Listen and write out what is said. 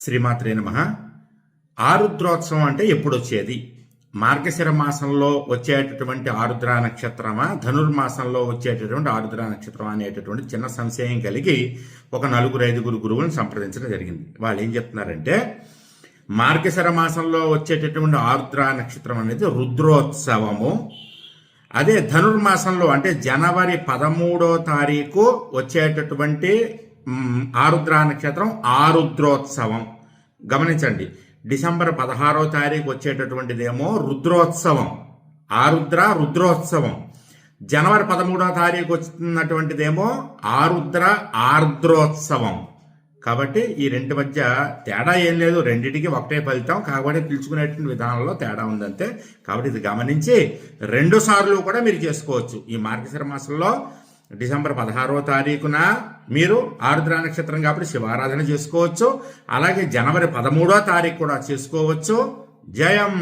శ్రీమాత్రే నమః. ఆరుద్రోత్సవం అంటే ఎప్పుడు వచ్చేది? మార్గశిర మాసంలో వచ్చేటటువంటి ఆరుద్ర నక్షత్రమా, ధనుర్మాసంలో వచ్చేటటువంటి ఆరుద్ర నక్షత్రమా అనేటటువంటి చిన్న సంశయం కలిగి ఒక 4-5 గురువులను సంప్రదించడం జరిగింది. వాళ్ళు ఏం చెప్తున్నారంటే, మార్గశిర మాసంలో వచ్చేటటువంటి ఆరుద్ర నక్షత్రం అనేది రుద్రోత్సవము. అదే ధనుర్మాసంలో అంటే జనవరి 13వ తారీఖు వచ్చేటటువంటి ఆరుద్ర నక్షత్రం ఆరుద్రోత్సవం. గమనించండి, డిసెంబర్ 16వ తారీఖు వచ్చేటటువంటిదేమో రుద్రోత్సవం, రుద్రోత్సవం. జనవరి 13వ తారీఖు వచ్చినటువంటిదేమో ఆర్ద్రోత్సవం. కాబట్టి ఈ రెండు మధ్య తేడా ఏం లేదు, రెండింటికి ఒకటే ఫలితం, కాబట్టి పిలుచుకునేటువంటి విధానంలో తేడా ఉందంతే. కాబట్టి ఇది గమనించి 2 సార్లు కూడా మీరు చేసుకోవచ్చు. ఈ మార్గశిర మాసంలో డిసెంబర్ 16వ తారీఖున మీరు ఆరుద్ర నక్షత్రం కాబట్టి శివారాధన చేసుకోవచ్చు. అలాగే జనవరి 13వ తారీఖు కూడా చేసుకోవచ్చు. జయం.